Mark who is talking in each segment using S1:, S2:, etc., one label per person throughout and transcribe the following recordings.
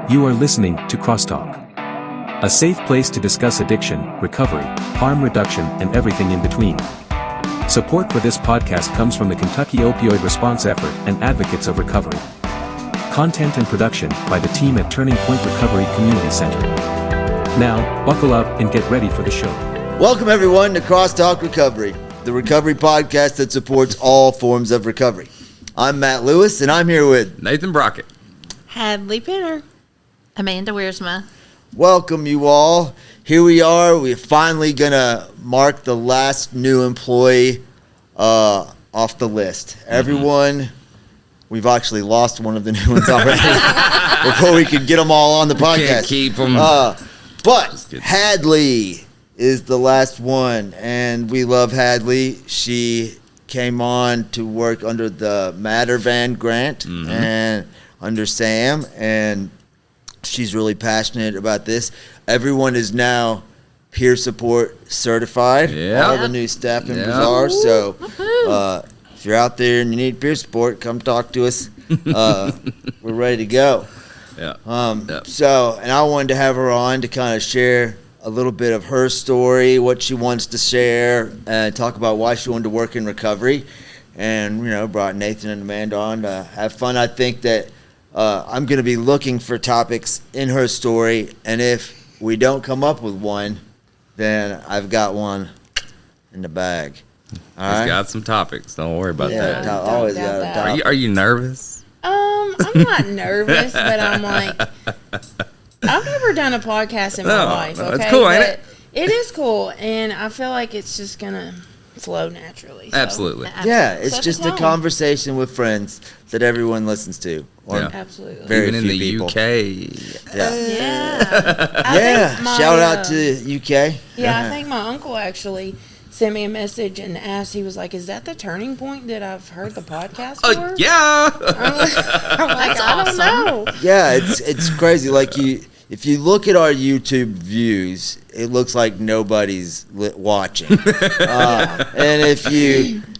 S1: You are listening to CrossTalk, a safe place to discuss addiction, recovery, harm reduction, and everything in between. Support for this podcast comes from the Kentucky Opioid Response Effort and Advocates of Recovery. Content and production by the team at Turning Point Recovery Community Center. Now, buckle up and get ready for the show.
S2: Welcome everyone to CrossTalk Recovery, the recovery podcast that supports all forms of recovery. I'm Matt Lewis, and I'm here with
S3: Nathan Brockett,
S4: Hadley Pinner,
S5: Amanda Wiersma.
S2: Welcome you all. Here we are. We're finally going to mark the last new employee off the list. Everyone, we've actually lost one of the new ones already before we could get them all on the podcast.
S3: Can't keep them.
S2: But Hadley is the last one, and we love Hadley. She came on to work under the Matter Van grant and under Sam, and she's really passionate about this. Everyone is now peer support certified.
S3: Yeah.
S2: All the new staff members are. So if you're out there and you need peer support, come talk to us. We're ready to go.
S3: Yeah.
S2: So, and I wanted to have her on to kind of share a little bit of her story, what she wants to share, and talk about why she wanted to work in recovery. And, you know, brought Nathan and Amanda on to have fun. I think that I'm going to be looking for topics in her story, and if we don't come up with one, then I've got one in the bag. All right?
S3: He's got some topics. Don't worry about that.
S2: Always got a topic.
S3: Are you nervous?
S4: I'm not nervous, but I'm like, I've never done a podcast in my life. Okay,
S3: it's cool, ain't it?
S4: It is cool, and I feel like it's just gonna flow naturally. So.
S3: Absolutely.
S2: Yeah, it's
S4: Set
S2: just
S4: the
S2: a
S4: tone.
S2: conversation with friends that everyone listens to. Or
S3: Yeah.
S4: Absolutely.
S2: Very
S3: Even in
S2: few
S3: the
S2: people.
S3: UK.
S2: Yeah.
S4: Yeah.
S2: Yeah. Shout out to UK.
S4: Yeah, I think my uncle actually sent me a message and asked. He was like, "Is that the turning point that I've heard the podcast for?"
S3: Yeah.
S4: I'm like,
S5: That's
S4: I don't know.
S2: Yeah, it's crazy. Like if you look at our YouTube views, it looks like nobody's watching.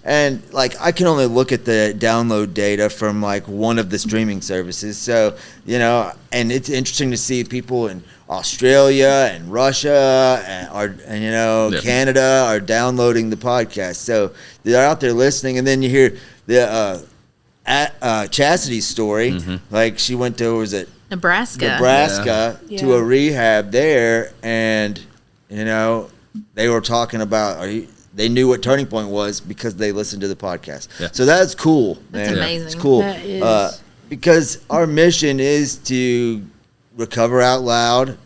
S2: And like I can only look at the download data from like one of the streaming services. So, you know, and it's interesting to see people in Australia and Russia and you know, Canada are downloading the podcast. So they're out there listening, and then you hear the Chastity's story. Like she went to, was it
S5: Nebraska.
S2: to a rehab there, and you know they were talking about they knew what Turning Point was because they listened to the podcast.
S3: Yeah.
S2: So that's cool.
S5: That's
S2: man.
S5: amazing.
S2: It's cool.
S4: That is.
S2: Because our mission is to recover out loud,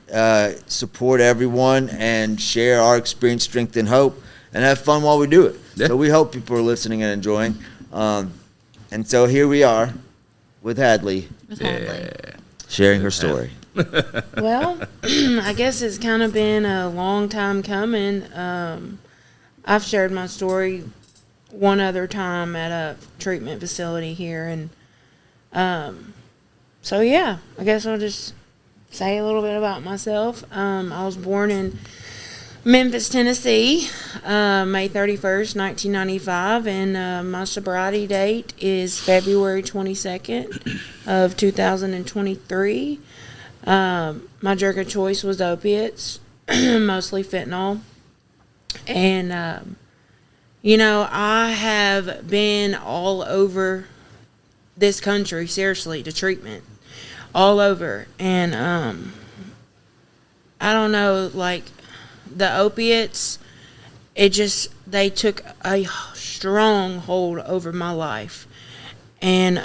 S2: support everyone, and share our experience, strength, and hope, and have fun while we do it.
S3: Yeah.
S2: So we hope people are listening and enjoying. And so here we are with Hadley sharing her story.
S4: Well, I guess it's kind of been a long time coming. I've shared my story one other time at a treatment facility here, and so yeah, I guess I'll just say a little bit about myself. I was born in Memphis, Tennessee, May 31st, 1995, and my sobriety date is February 22nd of 2023. My drug of choice was opiates, mostly fentanyl. And, you know, I have been all over this country, seriously, to treatment. All over. And I don't know, like, the opiates, they took a strong hold over my life. And,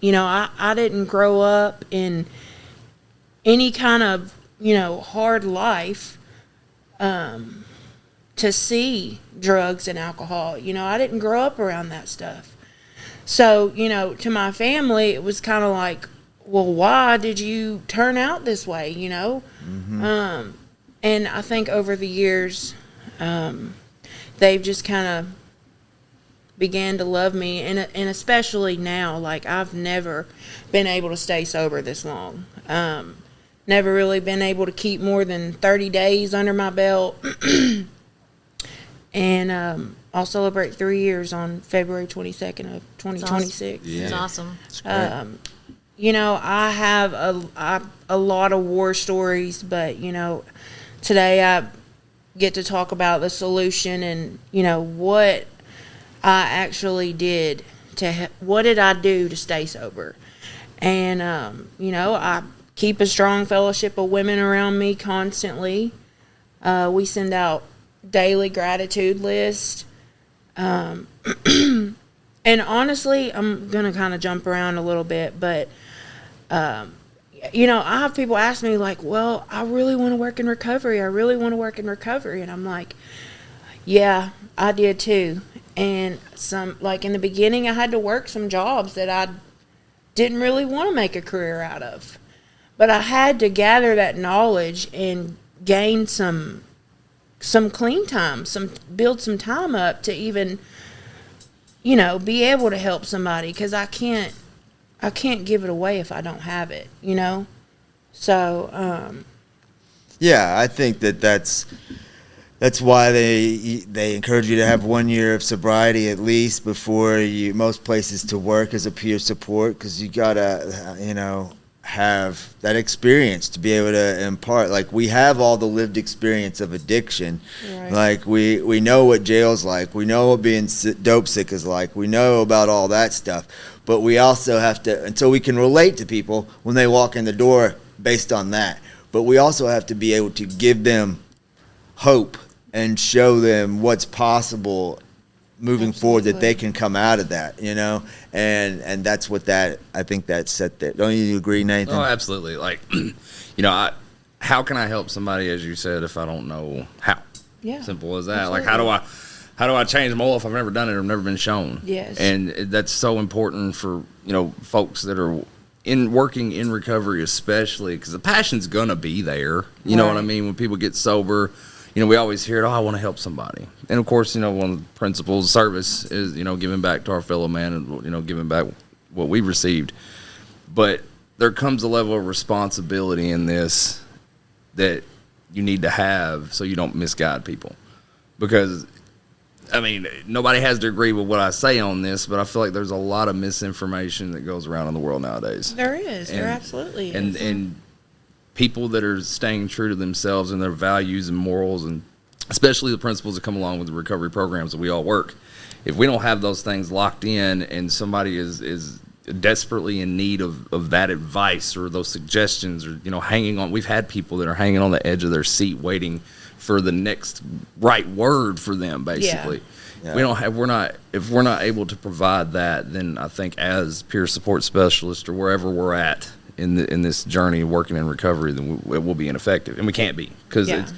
S4: you know, I didn't grow up in any kind of, you know, hard life to see drugs and alcohol. You know, I didn't grow up around that stuff. So, you know, to my family, it was kind of like, well, why did you turn out this way, you know? And I think over the years, they've just kind of began to love me. And especially now, like, I've never been able to stay sober this long. Never really been able to keep more than 30 days under my belt. And I'll celebrate 3 years on February 22nd of 2026.
S5: That's awesome.
S4: I have a lot of war stories, but, today I get to talk about the solution and, what I actually did what did I do to stay sober? And, I keep a strong fellowship of women around me constantly. We send out daily gratitude lists. And honestly, I'm going to kind of jump around a little bit, but, I have people ask me like, well, I really want to work in recovery. I really want to work in recovery. And I'm like, yeah, I did too. And in the beginning, I had to work some jobs that I didn't really want to make a career out of. But I had to gather that knowledge and gain some clean time, build some time up to even, be able to help somebody, because I can't give it away if I don't have it, So,
S2: yeah, I think that's why they encourage you to have 1 year of sobriety at least before most places to work as a peer support, because you gotta, have that experience to be able to impart. Like, we have all the lived experience of addiction.
S4: Right.
S2: Like, we know what jail's like. We know what being dope sick is like. We know about all that stuff. But we also have to, and so we can relate to people when they walk in the door based on that. But we also have to be able to give them hope and show them what's possible moving forward, that they can come out of that, and that's what I think that's set there. Don't you agree, Nathan?
S3: Oh, absolutely. Like, how can I help somebody, as you said, if I don't know how?
S4: Yeah.
S3: Simple as that.
S4: Absolutely.
S3: Like, how do I change my oil if I've never done it or never been shown?
S4: Yes.
S3: And that's so important for, folks that are working in recovery, especially, because the passion's going to be there. You know what I mean? When people get sober, we always hear it, I want to help somebody. And, of course, one of the principles of service is, giving back to our fellow man and, giving back what we received. But there comes a level of responsibility in this that you need to have so you don't misguide people. Because, nobody has to agree with what I say on this, but I feel like there's a lot of misinformation that goes around in the world nowadays.
S4: There is. There absolutely is.
S3: And people that are staying true to themselves and their values and morals, and especially the principles that come along with the recovery programs that we all work. If we don't have those things locked in, and somebody is desperately in need of that advice or those suggestions, or hanging on, we've had people that are hanging on the edge of their seat waiting for the next right word for them, basically. Yeah. If we're not able to provide that, then I think as peer support specialists or wherever we're at in this journey working in recovery, then it will be ineffective, and we can't be, because it's,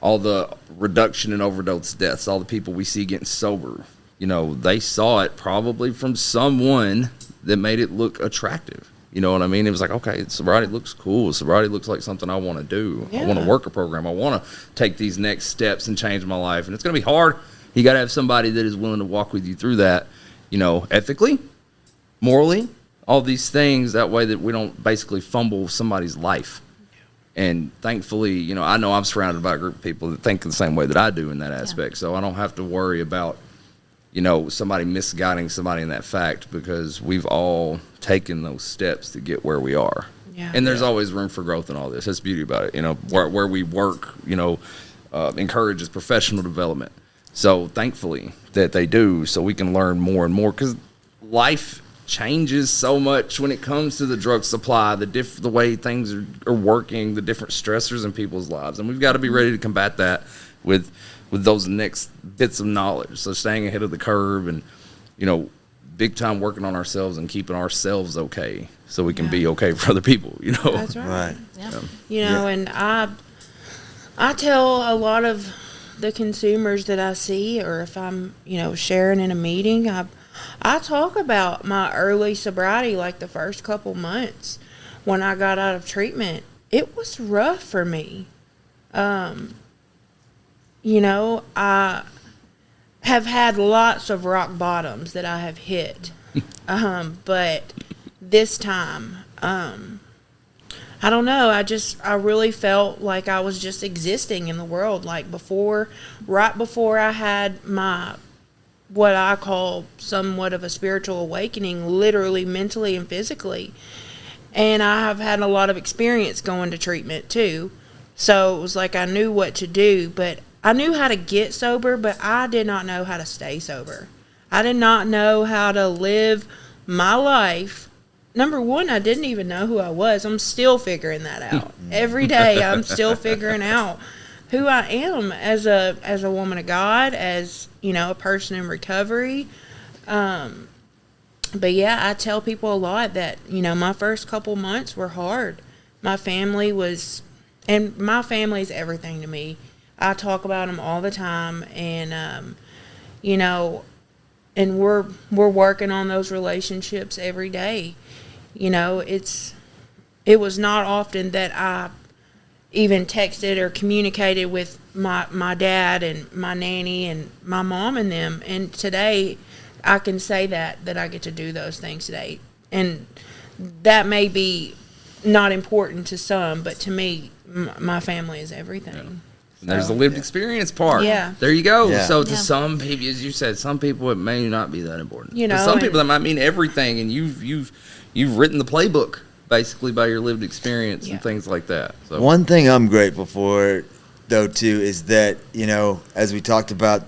S3: all the reduction in overdose deaths, all the people we see getting sober, they saw it probably from someone that made it look attractive. You know what I mean? It was like, okay, sobriety looks cool. Sobriety looks like something I want to do. Yeah. I want to work a program. I want to take these next steps and change my life. And it's going to be hard. You got to have somebody that is willing to walk with you through that, ethically, morally, all these things, that way that we don't basically fumble somebody's life. And thankfully, I know I'm surrounded by a group of people that think the same way that I do in that aspect. So I don't have to worry about, somebody misguiding somebody in that fact, because we've all taken those steps to get where we are. Yeah. And there's always room for growth in all this. That's the beauty about it. Where we work, encourages professional development. So thankfully that they do, so we can learn more and more, because life changes so much when it comes to the drug supply, the way things are working, the different stressors in people's lives. And we've got to be ready to combat that with those next bits of knowledge. So staying ahead of the curve and, big time working on ourselves and keeping ourselves okay so we can be okay for other people,
S4: That's right. Yeah. And I tell a lot of the consumers that I see, or if I'm, sharing in a meeting, I talk about my early sobriety, like the first couple months when I got out of treatment. It was rough for me. I have had lots of rock bottoms that I have hit. But this time, I don't know. I really felt like I was just existing in the world. Like right before I had my what I call somewhat of a spiritual awakening, literally, mentally, and physically. And I have had a lot of experience going to treatment too. So it was like I knew what to do, but I knew how to get sober, but I did not know how to stay sober. I did not know how to live my life. Number one, I didn't even know who I was. I'm still figuring that out. Every day I'm still figuring out who I am as a woman of God, as, you know, a person in recovery. But yeah, I tell people a lot that, you know, my first couple months were hard. My family is everything to me. I talk about them all the time, and you know, and we're working on those relationships every day. You know, it was not often that I even texted or communicated with my dad and my nanny and my mom and them. And today, I can say that I get to do those things today. And that may be not important to some, but to me, my family is everything.
S3: Yeah. There's the lived experience part.
S4: Yeah.
S3: There you go.
S2: Yeah.
S3: So to some people, as you said, some people it may not be that important.
S4: You know,
S3: to some people that might mean everything, and you've written the playbook basically by your lived experience and things like that. So
S2: one thing I'm grateful for, though, too, is that, you know, as we talked about,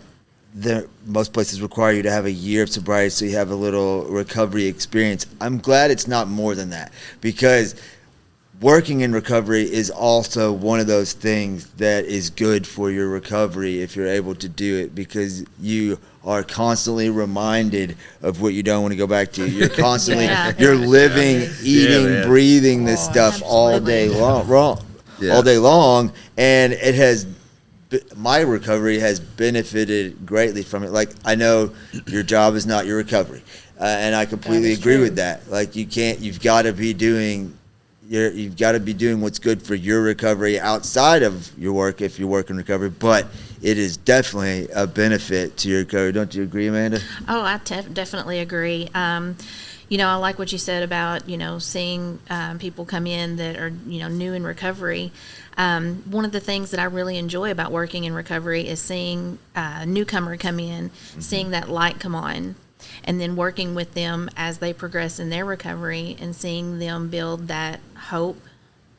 S2: most places require you to have a year of sobriety, so you have a little recovery experience. I'm glad it's not more than that, because working in recovery is also one of those things that is good for your recovery if you're able to do it, because you are constantly reminded of what you don't want to go back to. You're constantly, you're living, eating, breathing this stuff all day long, all day long, and it has. My recovery has benefited greatly from it. Like, I know your job is not your recovery, and I completely agree with that. Like, you've got to be doing what's good for your recovery outside of your work if you work in recovery, but it is definitely a benefit to your recovery. Don't you agree, Amanda?
S5: Oh, I definitely agree. You know, I like what you said about, you know, seeing people come in that are, you know, new in recovery. One of the things that I really enjoy about working in recovery is seeing a newcomer come in, seeing that light come on, and then working with them as they progress in their recovery and seeing them build that hope.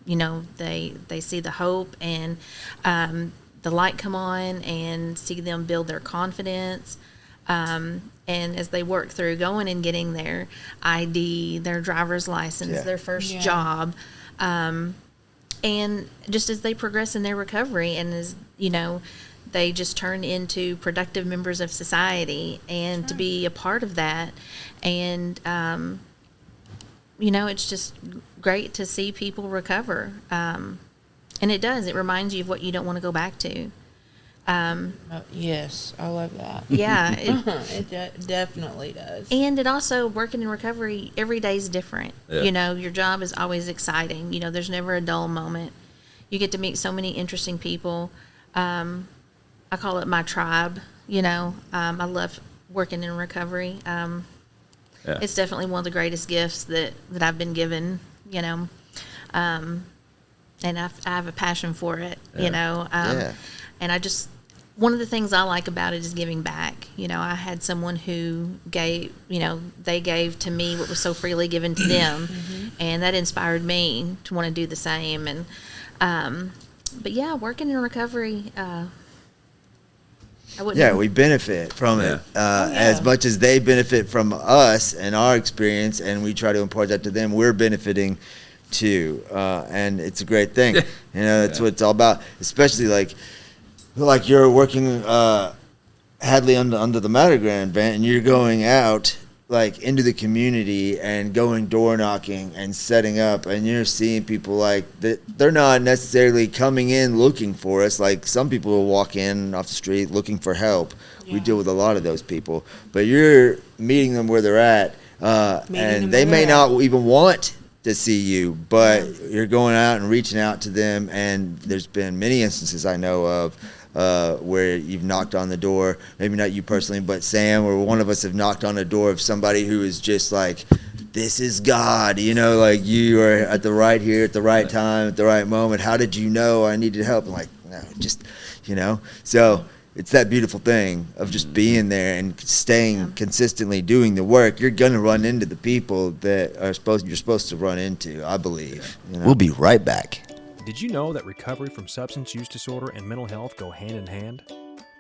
S5: You know, they see the hope and the light come on, and see them build their confidence. And as they work through going and getting their ID, their driver's license, their first job, and just as they progress in their recovery, and as, you know, they just turn into productive members of society, and to be a part of that. And, you know, it's just great to see people recover. And it does. It reminds you of what you don't want to go back to.
S4: Yes, I love that.
S5: Yeah.
S4: It definitely does.
S5: And it also, working in recovery, every day is different.
S3: Yeah.
S5: You know, your job is always exciting. You know, there's never a dull moment. You get to meet so many interesting people. I call it my tribe. You know, I love working in recovery. It's definitely one of the greatest gifts that I've been given, you know. And I have a passion for it, you know. And one of the things I like about it is giving back. You know, I had someone who gave, you know, they gave to me what was so freely given to them, and that inspired me to want to do the same. And, but yeah, working in recovery, I wouldn't.
S2: Yeah, we benefit from it as much as they benefit from us and our experience, and we try to impart that to them. We're benefiting too, and it's a great thing. You know, that's what it's all about. Especially like you're working Hadley under the Mattergrand band, and you're going out like into the community and going door knocking and setting up, and you're seeing people like that. They're not necessarily coming in looking for us. Like, some people will walk in off the street looking for help. We deal with a lot of those people, but you're meeting them where they're at, and they may not even want to see you, but you're going out and reaching out to them. And there's been many instances I know of where you've knocked on the door, maybe not you personally, but Sam or one of us have knocked on the door of somebody who is just like, this is God, you know, like, you are at the right here at the right time at the right moment. How did you know I needed help? I'm like, no, just, you know. So it's that beautiful thing of just being there and staying consistently doing the work. You're gonna run into the people that you're supposed to run into, I believe. You know?
S6: We'll be right back.
S7: Did you know that recovery from substance use disorder and mental health go hand in hand?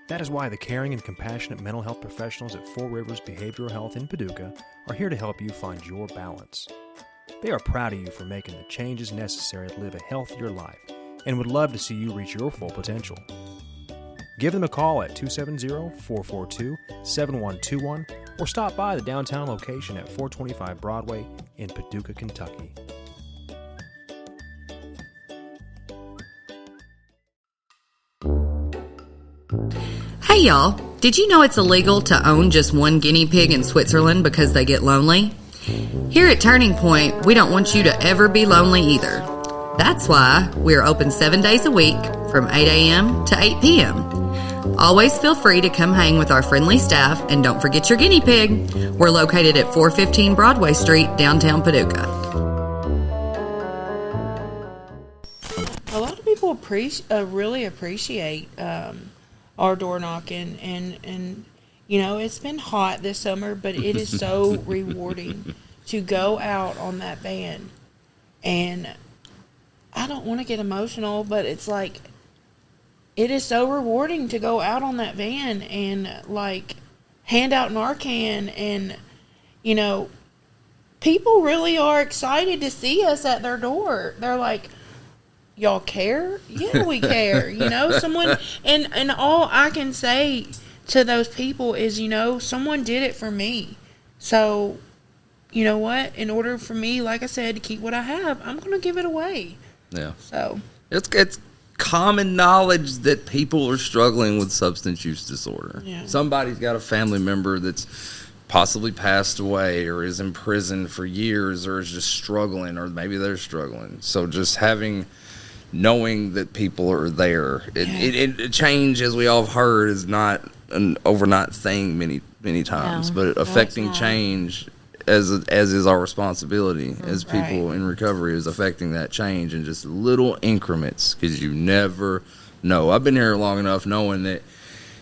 S7: That is why the caring and compassionate mental health professionals at Four Rivers Behavioral Health in Paducah are here to help you find your balance. They are proud of you for making the changes necessary to live a healthier life and would love to see you reach your full potential. Give them a call at 270-442-7121 or stop by the downtown location at 425 Broadway in Paducah, Kentucky.
S8: Hey y'all, did you know it's illegal to own just one guinea pig in Switzerland because they get lonely? Here at Turning Point, we don't want you to ever be lonely either. That's why we're open 7 days a week from 8 a.m. to 8 p.m. Always feel free to come hang with our friendly staff, and don't forget your guinea pig. We're located at 415 Broadway Street, downtown Paducah.
S4: A lot of people really appreciate our door knocking, and you know, it's been hot this summer, but it is so rewarding to go out on that van. And I don't want to get emotional, but it's like, it is so rewarding to go out on that van and like hand out Narcan, and you know, people really are excited to see us at their door. They're like, y'all care? Yeah, we care. You know, someone, and all I can say to those people is, you know, someone did it for me. So, you know what? In order for me, like I said, to keep what I have, I'm going to give it away.
S3: Yeah.
S4: So
S3: It's common knowledge that people are struggling with substance use disorder.
S4: Yeah.
S3: Somebody's got a family member that's possibly passed away or is in prison for years or is just struggling, or maybe they're struggling. So just knowing that people are there. It change, as we all have heard, is not an overnight thing many times, but affecting change as is our responsibility as people in recovery, is affecting that change in just little increments, because you never know. I've been here long enough knowing that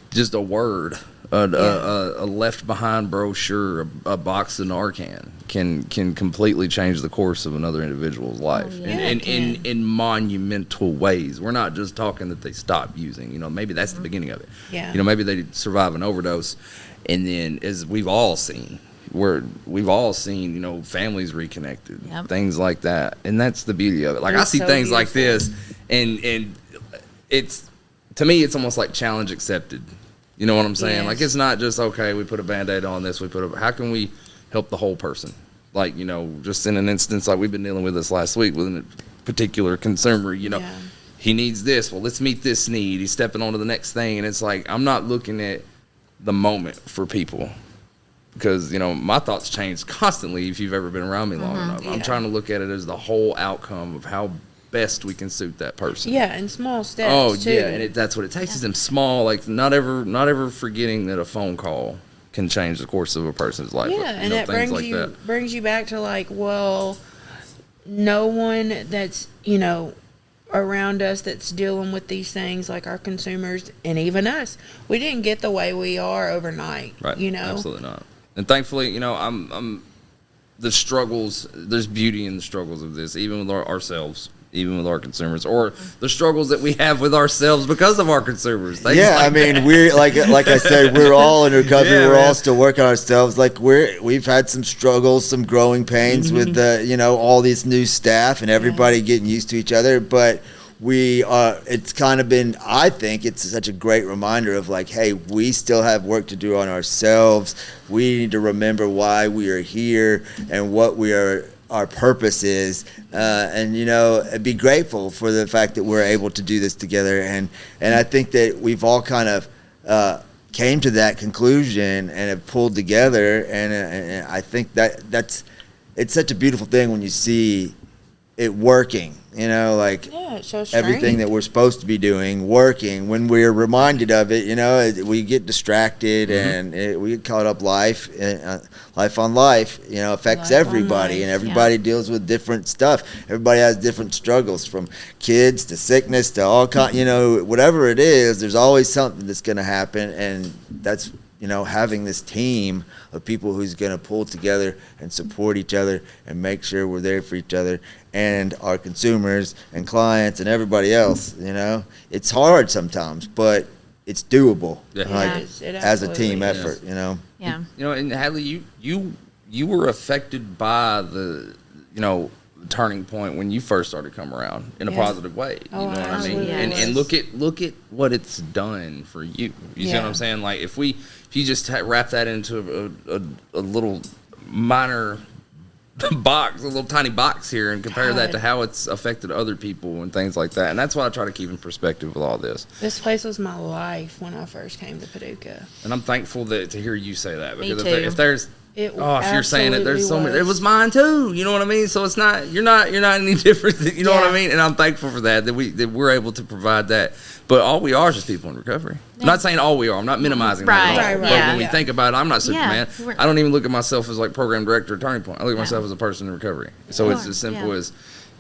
S3: just a word, a left behind brochure, a box of Narcan can completely change the course of another individual's life in monumental ways. We're not just talking that they stop using, you know, maybe that's the beginning of it.
S4: Yeah.
S3: You know, maybe they survive an overdose, and then, as we've all seen, you know, families reconnected, things like that. And that's the beauty of it. Like, I see things like this, and it's, to me, it's almost like challenge accepted. You know what I'm saying?
S4: Yes.
S3: Like, it's not just, okay, we put a Band-Aid on this, how can we help the whole person? Like, you know, just in an instance like we've been dealing with this last week with a particular consumer, you know, he needs this. Well, let's meet this need. He's stepping on to the next thing. And it's like, I'm not looking at the moment for people, because, you know, my thoughts change constantly if you've ever been around me long enough. I'm trying to look at it as the whole outcome of how best we can suit that person.
S4: yeah, and small steps too.
S3: And that's what it takes, is them small, like, not ever forgetting that a phone call can change the course of a person's life.
S4: Yeah,
S3: you
S4: and
S3: know,
S4: that
S3: things
S4: brings you back to, like, well, no one that's, you know, around us that's dealing with these things, like our consumers and even us, we didn't get the way we are overnight.
S3: Right.
S4: You know,
S3: Absolutely not. And thankfully, you know, I'm the struggles. There's beauty in the struggles of this, even with ourselves, even with our consumers, or the struggles that we have with ourselves because of our consumers.
S2: I mean, we're like I said, we're all in recovery. We're all still working on ourselves. Like, we've had some struggles, some growing pains with you know, all these new staff and everybody getting used to each other. But it's kind of been, I think it's such a great reminder of, like, hey, we still have work to do on ourselves. We need to remember why we are here and what our purpose is, and, you know, be grateful for the fact that we're able to do this together. And I think that we've all kind of came to that conclusion and have pulled together. And I think it's such a beautiful thing when you see it working, like
S4: Yeah, it shows
S2: everything
S4: strength.
S2: that we're supposed to be doing working. When we're reminded of it, we get distracted and we get caught up life on life, affects
S4: Life on
S2: everybody,
S4: life,
S2: and everybody
S5: yeah.
S2: deals with different stuff. Everybody has different struggles, from kids to sickness to all kind, whatever it is, there's always something that's going to happen. And that's, having this team of people who's going to pull together and support each other and make sure we're there for each other and our consumers and clients and everybody else. It's hard sometimes, but it's doable.
S3: Yeah.
S4: It
S2: As a
S4: absolutely
S2: team
S4: is.
S2: effort.
S5: Yeah.
S3: And Hadley, you were affected by the, turning point when you first started coming around in a
S4: Yes.
S3: positive way. You
S4: Oh,
S3: know what I mean?
S4: absolutely
S3: And
S5: was.
S3: look at what it's done for you. You see what
S4: Yeah.
S3: I'm saying? Like if you just wrap that into a little minor box, a little tiny box here, and compare that
S4: God.
S3: to how it's affected other people and things like that. And that's why I try to keep in perspective with all this.
S4: This place was my life when I first came to Paducah.
S3: And I'm thankful to hear you say that,
S5: Me
S3: because
S5: too.
S3: if there's
S4: It
S3: if you're saying it, there's so
S4: absolutely
S3: many. It was mine too. You know what I mean? So it's not you're not any different. You know what I
S4: Yeah.
S3: mean? And I'm thankful for that we're able to provide that. But all we are is just people in recovery. I'm not saying all we are. I'm not minimizing that at all.
S5: Right,
S3: But
S5: yeah.
S3: when we think about it, I'm not Superman.
S5: we're-
S3: I don't even look at myself as like program director or turning point. I look at myself as a person in recovery. So it's
S5: Sure,
S3: as simple
S5: yeah.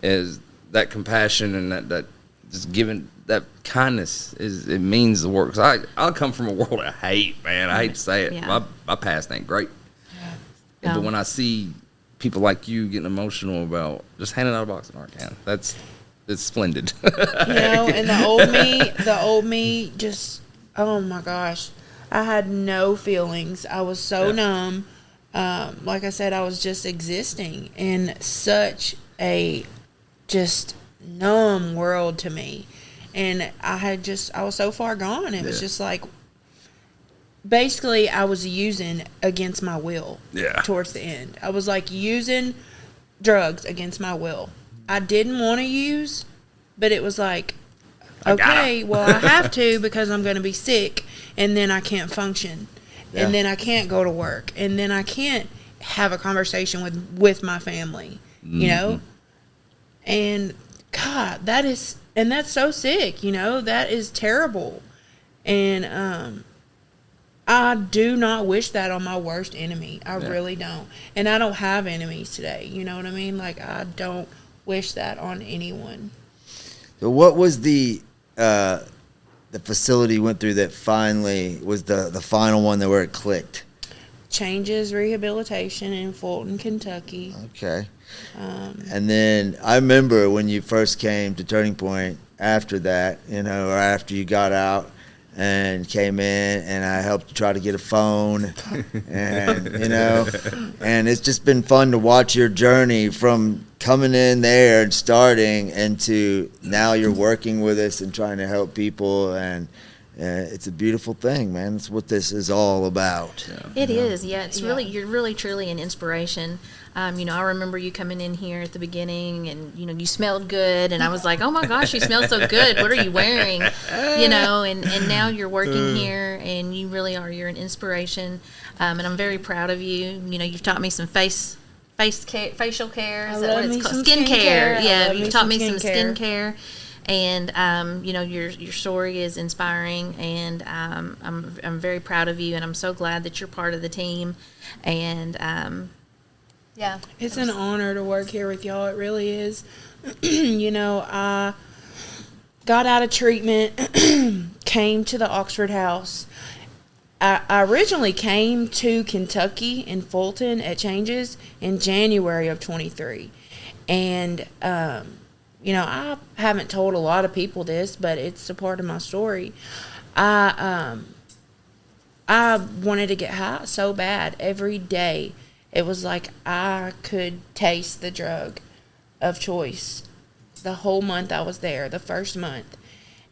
S3: as that compassion and that just giving that kindness it means the work. Because I come from a world of hate, man. I hate to say it.
S5: Yeah.
S3: My past ain't great.
S5: No.
S3: But when I see people like you getting emotional about just handing out a box of Narcan, it's splendid.
S4: And the old me just, oh my gosh, I had no feelings. I was so numb. Like I said, I was just existing in such a just numb world to me. And I was so far gone. It was just like, basically I was using against my will.
S3: Yeah.
S4: Towards the end, I was like using drugs against my will. I didn't want to use, but it was like, okay, well I have to because I'm going to be sick, and then I can't function,
S2: Yeah.
S4: and then I can't go to work, and then I can't have a conversation with my family, and God, that's so sick, that is terrible, and I do not wish that on my worst enemy. I really don't. And I don't have enemies today. You know what I mean? Like, I don't wish that on anyone.
S2: So what was the facility you went through that finally was the final one where it clicked?
S4: Changes Rehabilitation in Fulton, Kentucky.
S2: Okay. And then I remember when you first came to Turning Point after that, or after you got out and came in, and I helped try to get a phone, and and it's just been fun to watch your journey from coming in there and starting, and to now you're working with us and trying to help people, and it's a beautiful thing, man. It's what this is all about.
S5: It is, yeah. It's
S4: Yeah.
S5: really, you're really truly an inspiration. I remember you coming in here at the beginning, and you smelled good, and I was like, oh my gosh, you smell so good. What are you wearing? And now you're working here, and you really are. You're an inspiration, and I'm very proud of you. You've taught me some facial care. Is that what it's called? Skincare. Yeah, you've taught me some skincare. And your story is inspiring, and I'm very proud of you, and I'm so glad that you're part of the team. And yeah,
S4: It's an honor to work here with y'all. It really is. I got out of treatment, came to the Oxford House. I originally came to Kentucky in Fulton at Changes in January of 23. And, I haven't told a lot of people this, but it's a part of my story. I wanted to get high so bad every day. It was like I could taste the drug of choice the whole month I was there, the first month.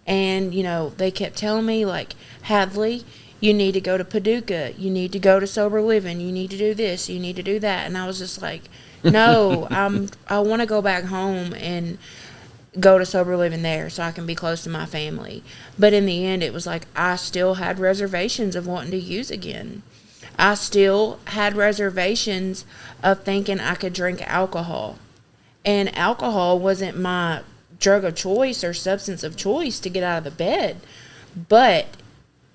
S4: And, they kept telling me, like, Hadley, you need to go to Paducah. You need to go to Sober Living. You need to do this. You need to do that. And I was just like, no, I want to go back home and go to Sober Living there so I can be close to my family. But in the end, it was like I still had reservations of wanting to use again. I still had reservations of thinking I could drink alcohol. And alcohol wasn't my drug of choice or substance of choice to get out of the bed. But,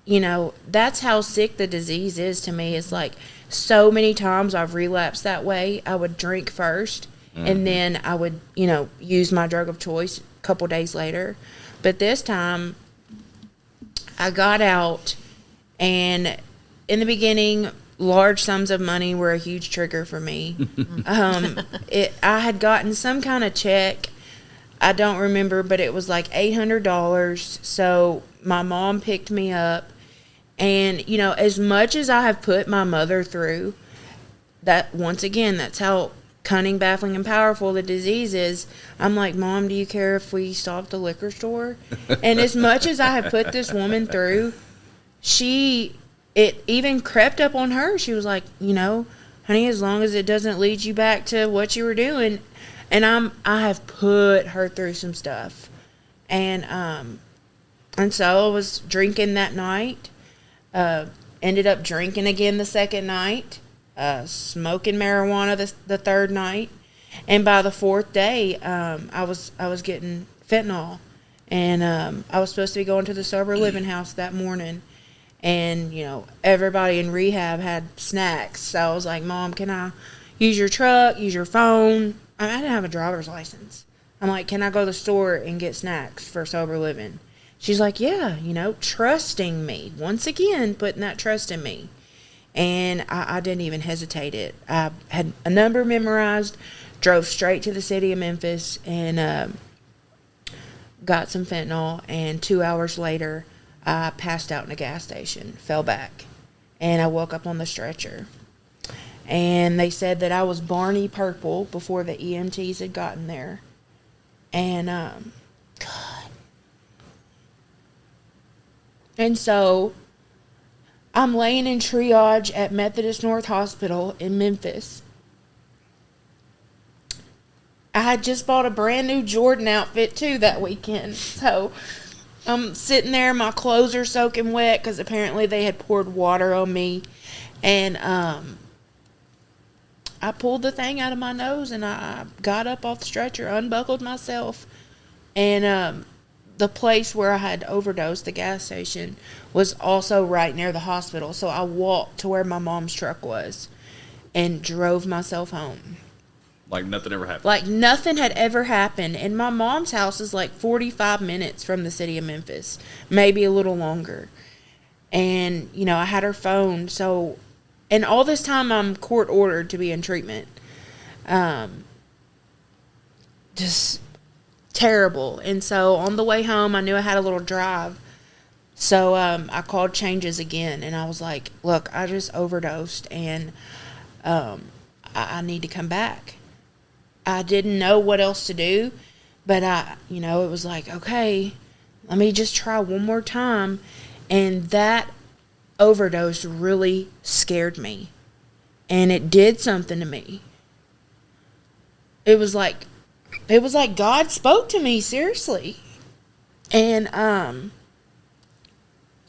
S4: you know, that's how sick the disease is to me. It's like so many times I've relapsed that way. I would drink first and then I would, you know, use my drug of choice a couple days later. But this time I got out, and in the beginning, large sums of money were a huge trigger for me. I had gotten some kind of check. I don't remember, but it was like $800. So my mom picked me up. And, you know, as much as I have put my mother through, that, once again, that's how cunning, baffling, and powerful the disease is. I'm like, Mom, do you care if we stop at the liquor store? And as much as I have put this woman through, it even crept up on her. She was like, you know, honey, as long as it doesn't lead you back to what you were doing. And I have put her through some stuff. And so I was drinking that night. Ended up drinking again the second night. Smoking marijuana the third night. And by the fourth day, I was getting fentanyl. And I was supposed to be going to the sober living house that morning. And, you know, everybody in rehab had snacks. So I was like, Mom, can I use your truck, use your phone? I didn't have a driver's license. I'm like, can I go to the store and get snacks for sober living? She's like, yeah, you know, trusting me. Once again, putting that trust in me. And I didn't even hesitate it. I had a number memorized, drove straight to the city of Memphis, and got some fentanyl. And 2 hours later, I passed out in a gas station, fell back, and I woke up on the stretcher. And they said that I was Barney Purple before the EMTs had gotten there. And, God. And so I'm laying in triage at Methodist North Hospital in Memphis. I had just bought a brand new Jordan outfit, too, that weekend. So I'm sitting there, my clothes are soaking wet because apparently they had poured water on me. And I pulled the thing out of my nose, and I got up off the stretcher, unbuckled myself, and the place where I had overdosed, the gas station, was also right near the hospital. So I walked to where my mom's truck was and drove myself home.
S3: Like nothing ever happened.
S4: Like nothing had ever happened. And my mom's house is like 45 minutes from the city of Memphis, maybe a little longer. And, you know, I had her phone. So, and all this time I'm court ordered to be in treatment. Just terrible. And so on the way home, I knew I had a little drive. So I called Changes again, and I was like, look, I just overdosed, and I need to come back. I didn't know what else to do, but it was like, okay, let me just try one more time. And that overdose really scared me, and it did something to me. It was like God spoke to me, seriously. And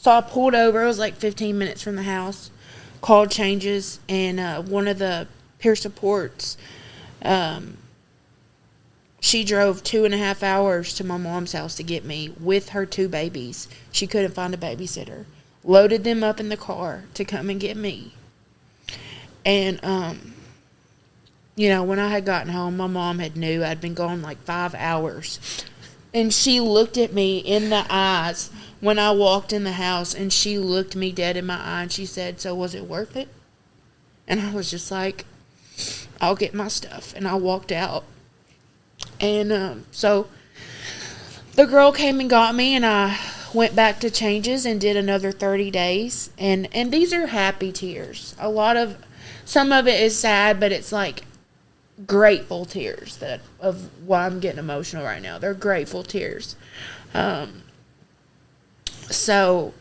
S4: so I pulled over. It was like 15 minutes from the house, called Changes, and one of the peer supports, she drove 2.5 hours to my mom's house to get me with her 2 babies. She couldn't find a babysitter. Loaded them up in the car to come and get me. And, when I had gotten home, my mom had knew I'd been gone like 5 hours. And she looked at me in the eyes when I walked in the house, and she looked me dead in my eye, and she said, so was it worth it? And I was just like, I'll get my stuff. And I walked out. And so the girl came and got me, and I went back to Changes and did another 30 days. And these are happy tears. Some of it is sad, but it's like grateful tears of why I'm getting emotional right now. They're grateful tears. So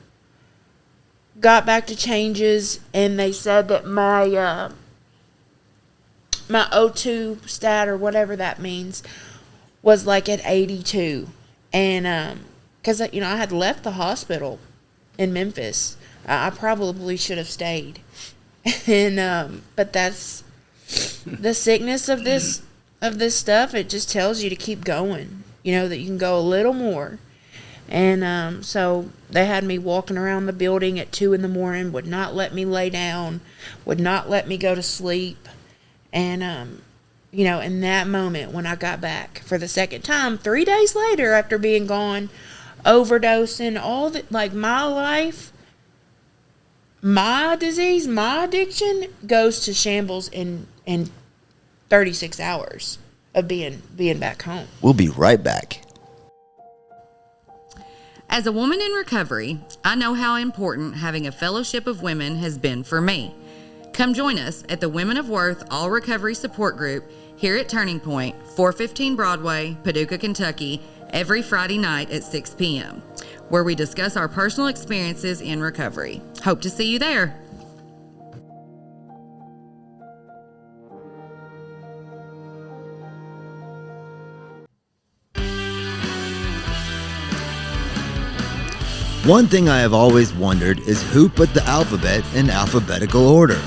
S4: got back to Changes, and they said that my O2 stat, or whatever that means, was like at 82. And because I had left the hospital in Memphis, I probably should have stayed. And but that's the sickness of this of this stuff, it just tells you to keep going, that you can go a little more. And so they had me walking around the building at 2 a.m, would not let me lay down, would not let me go to sleep. And, in that moment when I got back for the second time, 3 days later after being gone, overdosing, all that, like my life, my disease, my addiction goes to shambles in 36 hours of being back home.
S2: We'll be right back.
S8: As a woman in recovery, I know how important having a fellowship of women has been for me. Come join us at the Women of Worth All Recovery Support Group here at Turning Point, 415 Broadway, Paducah, Kentucky, every Friday night at 6 p.m., where we discuss our personal experiences in recovery. Hope to see you there.
S2: One thing I have always wondered is who put the alphabet in alphabetical order.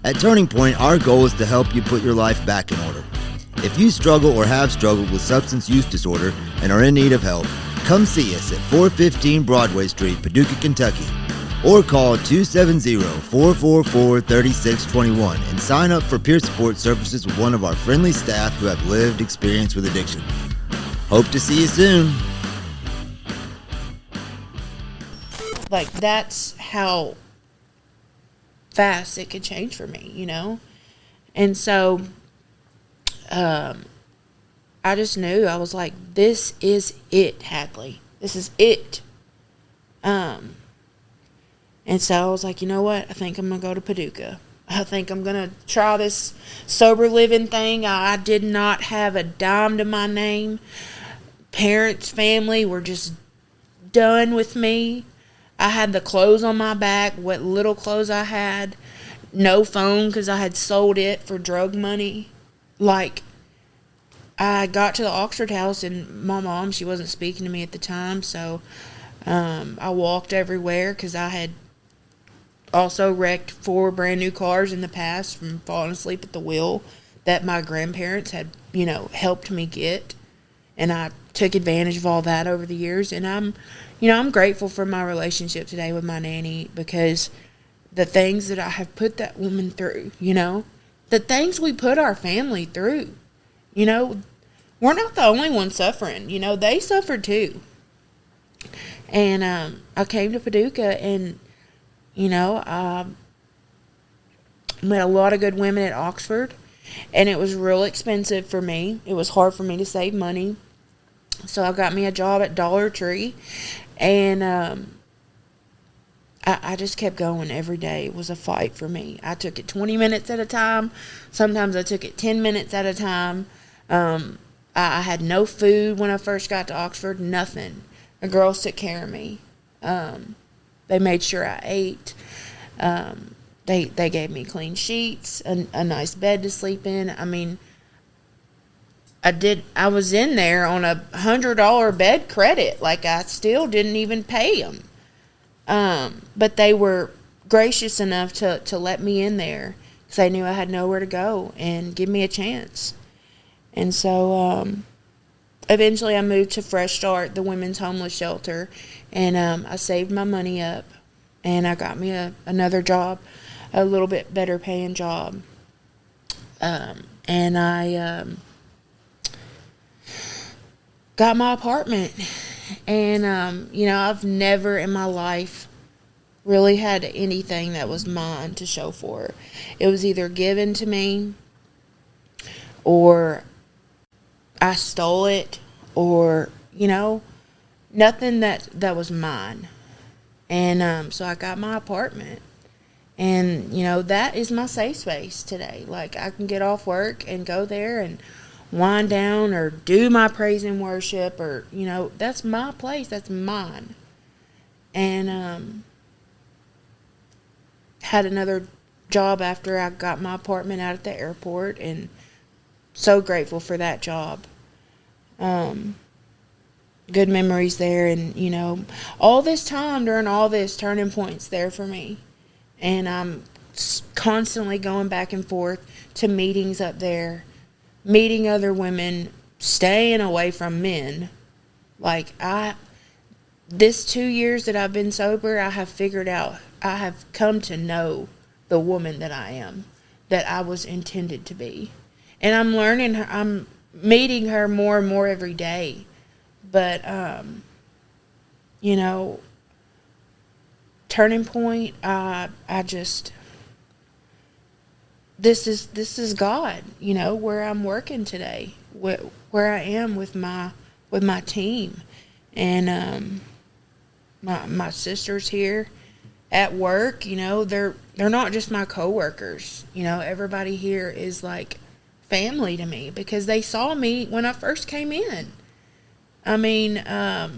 S2: At Turning Point, our goal is to help you put your life back in order. If you struggle or have struggled with substance use disorder and are in need of help, come see us at 415 Broadway Street, Paducah, Kentucky, or call 270-444-3621 and sign up for peer support services with one of our friendly staff who have lived experience with addiction. Hope to see you soon.
S4: Like, that's how fast it could change for me, And so, I just knew, I was like, this is it, Hadley. This is it. And so I was like, you know what? I think I'm going to go to Paducah. I think I'm going to try this sober living thing. I did not have a dime to my name. Parents, family were just done with me. I had the clothes on my back, what little clothes I had. No phone because I had sold it for drug money. Like, I got to the Oxford house and my mom, she wasn't speaking to me at the time. So I walked everywhere because I had also wrecked 4 brand new cars in the past from falling asleep at the wheel that my grandparents had, helped me get. And I took advantage of all that over the years. And I'm grateful for my relationship today with my nanny because the things that I have put that woman through, the things we put our family through, we're not the only ones suffering, they suffered too. And I came to Paducah and, I met a lot of good women at Oxford, and it was real expensive for me. It was hard for me to save money. So I got me a job at Dollar Tree, and I just kept going every day. It was a fight for me. I took it 20 minutes at a time. Sometimes I took it 10 minutes at a time. I had no food when I first got to Oxford, nothing. The girls took care of me. They made sure I ate. They gave me clean sheets, a nice bed to sleep in. I mean, I was in there on a $100 bed credit. Like, I still didn't even pay them. But they were gracious enough to let me in there because they knew I had nowhere to go and give me a chance. And so, eventually I moved to Fresh Start, the women's homeless shelter, and I saved my money up, and I got me another job, a little bit better paying job. And I got my apartment. And, I've never in my life really had anything that was mine to show for. It was either given to me or I stole it or, nothing that was mine. And so I got my apartment. And, that is my safe space today. Like, I can get off work and go there and wind down or do my praise and worship or, that's my place. That's mine. And had another job after I got my apartment out at the airport, and so grateful for that job. Good memories there, and, all this time during all this, Turning Point's there for me. And I'm constantly going back and forth to meetings up there. meeting other women, staying away from men. Like, this 2 years that I've been sober, I have come to know the woman that I am, that I was intended to be. And I'm learning her, I'm meeting her more and more every day. But, turning point, this is God, where I'm working today, where I am with my team. And, my sisters here at work, they're not just my coworkers. Everybody here is like family to me because they saw me when I first came in. I mean, I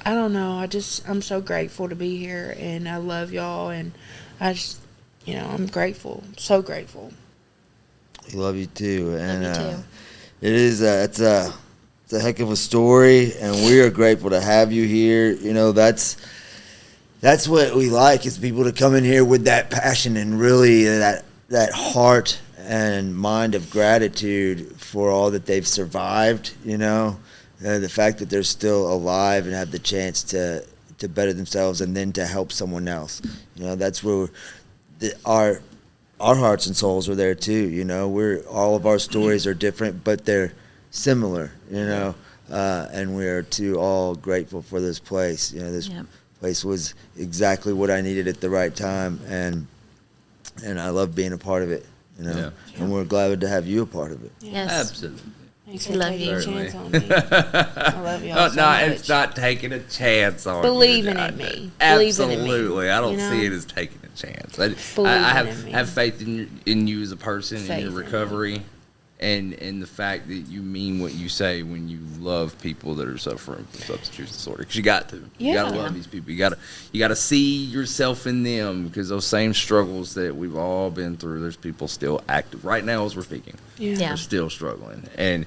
S4: don't know. I'm so grateful to be here, and I love y'all, and I just, I'm grateful, so grateful.
S2: We love you too, and
S5: Love you too.
S2: it's a heck of a story, and we are grateful to have you here. That's what we like, is people to come in here with that passion and really that heart and mind of gratitude for all that they've survived. The fact that they're still alive and have the chance to better themselves and then to help someone else. That's where our hearts and souls are there too. All of our stories are different, but they're similar, and we are too all grateful for this place. This place was exactly what I needed at the right time, and I love being a part of it, and we're glad to have you a part of it.
S5: Yes.
S3: Absolutely.
S4: Thanks
S5: We
S4: for
S5: love
S4: taking
S5: you.
S4: a chance on me. I love y'all so
S3: No,
S4: much.
S3: it's not taking a chance on
S4: Believing
S3: you.
S4: in me. Believing
S3: Absolutely.
S4: in me,
S3: I don't see it as taking a chance. I
S4: Believing in me.
S3: have faith in you as a person, in
S4: Faith
S3: your
S4: in me.
S3: recovery, and in the fact that you mean what you say when you love people that are suffering from substance use disorder. Because you got to. You got to love these people. You got to see yourself in them, because those same struggles that we've all been through, there's people still active right now as we're speaking.
S4: Yeah.
S3: They're still struggling, and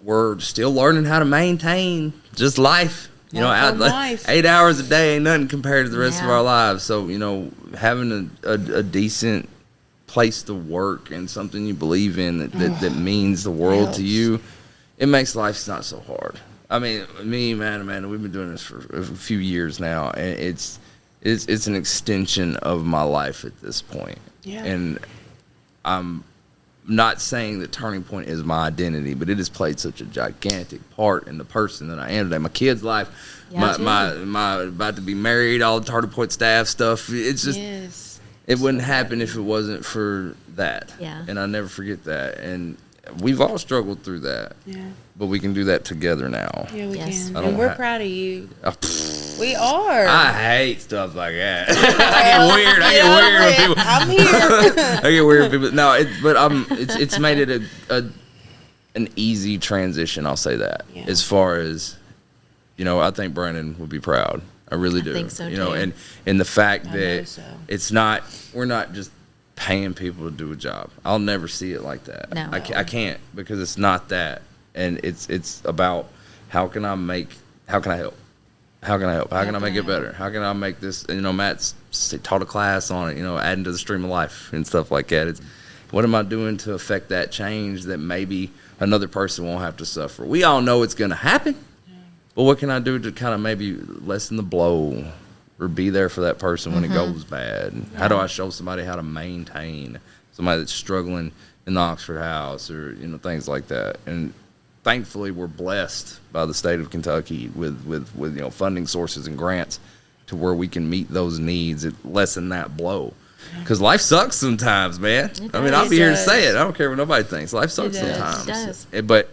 S3: we're still learning how to maintain just life.
S4: Life.
S3: 8 hours a day ain't nothing compared to the rest of
S5: Yeah.
S3: our lives. So, having a decent place to work and something you believe in that means the world
S4: Helps.
S3: to you, it makes life not so hard. I mean, me, Amanda, we've been doing this for a few years now, and it's an extension of my life at this point.
S4: Yeah.
S3: And I'm not saying that Turning Point is my identity, but it has played such a gigantic part in the person that I am today. My kid's life,
S5: Yeah,
S3: my about to be married, all the Turning Point staff stuff. It's just,
S4: Yes.
S3: it wouldn't happen if it wasn't for that.
S5: Yeah.
S3: And I never forget that. And we've all struggled through that,
S4: Yeah.
S3: but we can do that together now.
S4: Yeah, we
S5: Yes.
S4: can.
S3: I don't
S4: And we're
S3: ha-
S4: proud of you.
S3: Oh, pfft.
S4: We are.
S3: I hate stuff like that. I get weird. I get weird with people.
S4: I'm here.
S3: I get weird with people. No, it's made it an easy transition. I'll say that.
S4: Yeah.
S3: As far as, I think Brandon would be proud. I really do.
S5: think so, too.
S3: And the fact
S4: I know
S3: that
S4: so.
S3: we're not just paying people to do a job. I'll never see it like that.
S5: No.
S3: I can't, because it's not that. And it's about how can I help? How can I help? How can I make it better? How can I make this? Matt's taught a class on it, adding to the stream of life and stuff like that. It's what am I doing to affect that change that maybe another person won't have to suffer? We all know it's going to happen, but what can I do to kind of maybe lessen the blow or be there for that person when it goes bad? How do I show somebody how to maintain somebody that's struggling in the Oxford House or, things like that? And thankfully, we're blessed by the state of Kentucky with funding sources and grants to where we can meet those needs and lessen that blow. Because life sucks sometimes, man. I mean, I'll be here to say it. I don't care what nobody thinks. Life sucks
S4: It does.
S3: sometimes.
S5: It does.
S3: But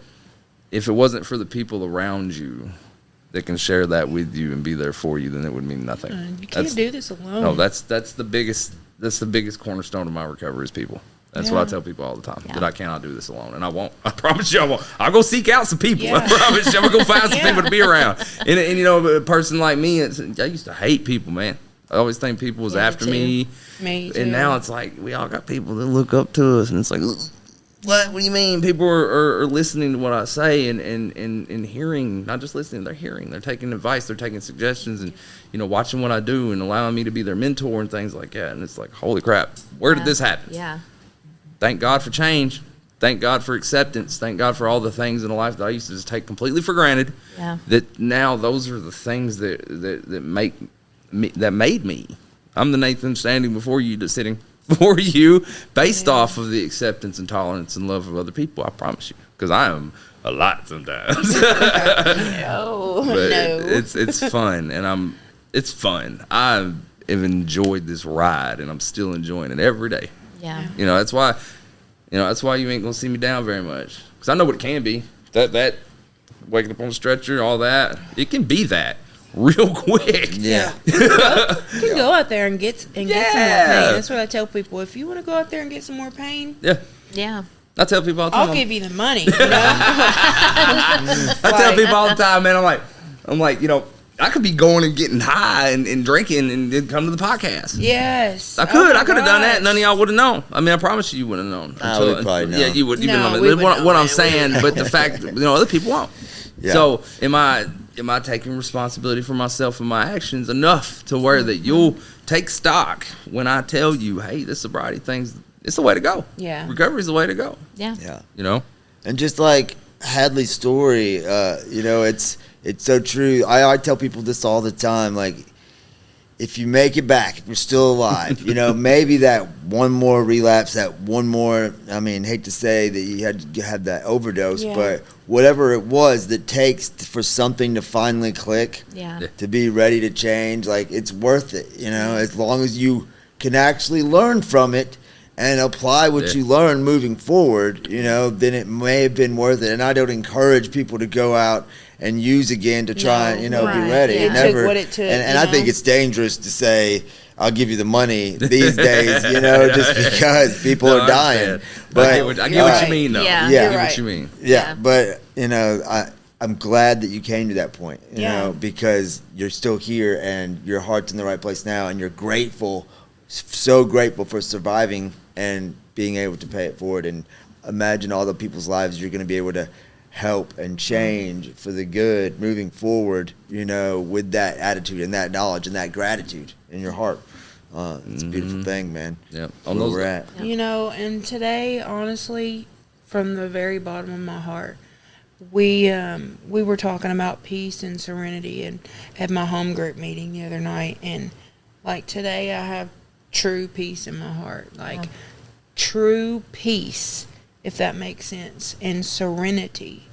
S3: if it wasn't for the people around you that can share that with you and be there for you, then it would mean nothing.
S4: You can't do this alone.
S3: No, that's the biggest cornerstone of my recovery is people. That's what I tell people all the time, that I cannot do this alone. And I won't. I promise you I won't. I'll go seek out some people.
S4: Yeah.
S3: I promise you I'm going to go find some people to be around. And a person like me, I used to hate people, man. I always think people was after me.
S4: Me too.
S3: And now it's like we all got people that look up to us. And it's like, what do you mean? People are listening to what I say and hearing, not just listening, they're hearing. They're taking advice. They're taking suggestions and, watching what I do and allowing me to be their mentor and things like that. And it's like, holy crap, where did this happen?
S5: Yeah.
S3: Thank God for change. thank God for acceptance. Thank God for all the things in life that I used to just take completely for granted.
S5: Yeah.
S3: That now those are the things that make me, that made me. I'm the Nathan standing before you, just sitting before you, based off of the acceptance and tolerance and love of other people. I promise you, because I am a lot sometimes.
S4: No,
S3: But
S4: no.
S3: it's fun, and it's fun. I have enjoyed this ride, and I'm still enjoying it every day.
S5: Yeah.
S3: That's why you ain't gonna see me down very much, because I know what it can be. That waking up on a stretcher, all that, it can be that real quick.
S2: Yeah.
S4: You can go out there and get some more pain. That's what I tell people. If you want to go out there and get some more pain,
S3: Yeah.
S5: Yeah.
S3: I tell people all the time.
S4: I'll give you the money. You know?
S3: I tell people all the time, man. I'm like, I could be going and getting high and drinking and then come to the podcast.
S4: Yes.
S3: I could have done that. None of y'all would have known. I mean, I promise you wouldn't have known.
S2: We probably know.
S3: Yeah, you would.
S4: No, we would
S3: what
S4: know,
S3: I'm
S4: man.
S3: saying, but the fact that other people won't.
S2: Yeah.
S3: So am I taking responsibility for myself and my actions enough to where that you'll take stock when I tell you, hey, this sobriety thing's, it's the way to go.
S4: Yeah.
S3: Recovery's the way to go.
S5: Yeah.
S2: Yeah. And just like Hadley's story, it's so true. I tell people this all the time. Like, if you make it back, if you're still alive, maybe that one more relapse, that one more, hate to say that you had to have that overdose, but whatever it was that takes for something to finally click, to be ready to change, like, it's worth it, as long as you can actually learn from it and apply what you learn moving forward, then it may have been worth it. And I don't encourage people to go out and use again to try and, be ready.
S4: Yeah. It took what it took,
S2: and I think it's dangerous to say, I'll give you the money these days, just because people are dying. But
S3: I get what you mean, though.
S5: Yeah.
S3: I
S2: Yeah.
S3: get what you mean.
S2: yeah, but I'm glad that you came to that point,
S4: Yeah.
S2: because you're still here and your heart's in the right place now, and you're grateful, so grateful for surviving and being able to pay it forward. And imagine all the people's lives you're going to be able to help and change for the good moving forward, with that attitude and that knowledge and that gratitude in your heart. It's a beautiful thing, man.
S3: Yeah.
S2: Where we're at.
S4: And today, honestly, from the very bottom of my heart, we were talking about peace and serenity and at my home group meeting the other night, and like today I have true peace in my heart, like true peace, if that makes sense, and serenity.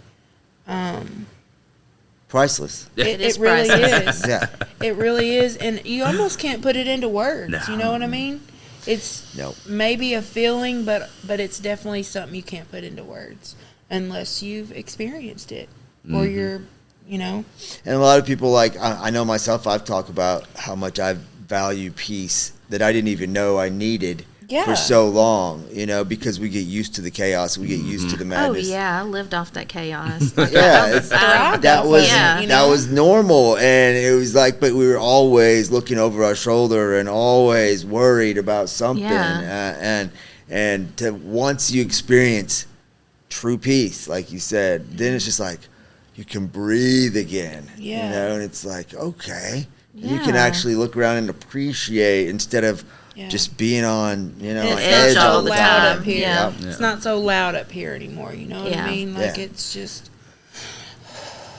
S2: Priceless.
S4: It
S5: is
S4: really
S5: priceless.
S4: is.
S2: Yeah.
S4: It really is, and you almost can't put it into words. You know what I mean? It's
S2: Nope.
S4: maybe a feeling, but it's definitely something you can't put into words unless you've experienced it or you're,
S2: And a lot of people, like, I know myself, I've talked about how much I value peace that I didn't even know I needed for so long, because we get used to the chaos, we get used to the
S5: Oh,
S2: madness.
S5: yeah. I lived off that chaos.
S2: Yeah, that was
S5: Yeah.
S2: that was normal, and it was like, but we were always looking over our shoulder and always worried about something.
S5: Yeah.
S2: And to once you experience true peace, like you said, then it's just like you can breathe again.
S4: Yeah.
S2: And it's like, okay, and you can
S5: Yeah.
S2: actually look around and appreciate instead of just being on,
S4: And
S2: an
S4: it's
S2: edge
S4: not
S2: all
S4: so
S2: the
S4: loud
S2: time.
S4: up here.
S5: Yeah.
S4: It's not so loud up here anymore. You know what I mean? Like it's just.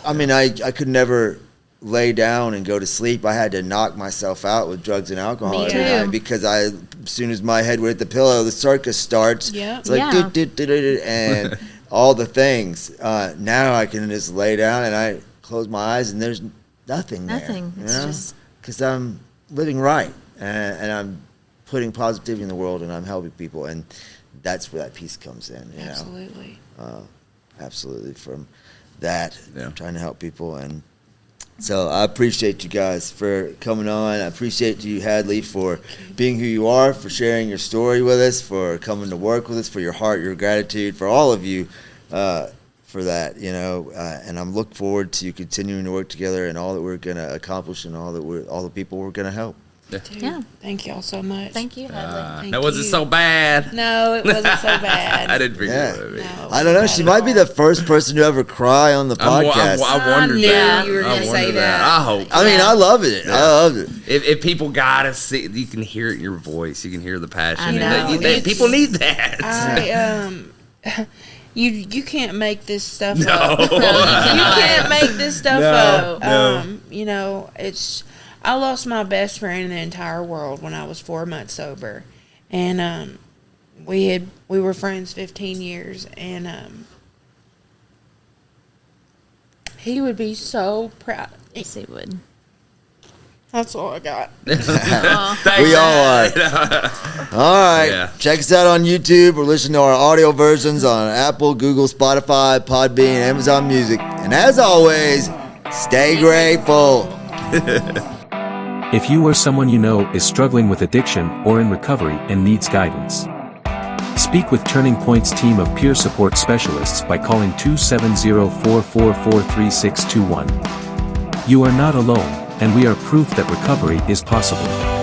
S2: I could never lay down and go to sleep. I had to knock myself out with drugs and alcohol
S5: Me
S2: every
S5: too.
S2: night because as soon as my head would hit the pillow, the circus starts.
S4: Yeah.
S2: It's like
S5: Yeah.
S2: and all the things. Now I can just lay down and I close my eyes and there's nothing there.
S5: Nothing. It's just.
S2: Because I'm living right and I'm putting positivity in the world and I'm helping people, and that's where that peace comes in.
S4: Absolutely.
S2: Absolutely, from that,
S3: Yeah.
S2: trying to help people. And so I appreciate you guys for coming on. I appreciate you, Hadley, for being who you are, for sharing your story with us, for coming to work with us, for your heart, your gratitude, for all of you, for that, and I'm looking forward to continuing to work together and all that we're going to accomplish and all the people we're going to help.
S5: Yeah.
S4: Thank y'all so much.
S5: Thank you, Hadley.
S4: Thank
S3: That wasn't
S4: you.
S3: so bad.
S4: No, it wasn't so bad.
S3: I didn't figure
S2: Yeah.
S3: it would be.
S4: No,
S2: I don't know. She might be the first person to ever cry on the podcast.
S3: I wondered
S4: knew
S3: that.
S4: you were gonna
S3: I
S4: say
S3: wondered
S4: that.
S3: I hope.
S2: I mean, I love it. I loved it.
S3: If people gotta see, you can hear it in your voice. You can hear the passion.
S5: I know.
S3: And people need that.
S4: You can't make this stuff up. You can't make this stuff up. You know, I lost my best friend in the entire world when I was 4 months sober, and we were friends 15 years, and he would be so proud.
S5: Yes, he would.
S4: That's all I got.
S2: We all are. All right.
S3: Yeah.
S2: Check us out on YouTube or listen to our audio versions on Apple, Google, Spotify, Podbean, Amazon Music. And as always, stay grateful.
S1: If you or someone you know is struggling with addiction or in recovery and needs guidance, speak with Turning Point's team of peer support specialists by calling 270-444-3621. You are not alone, and we are proof that recovery is possible.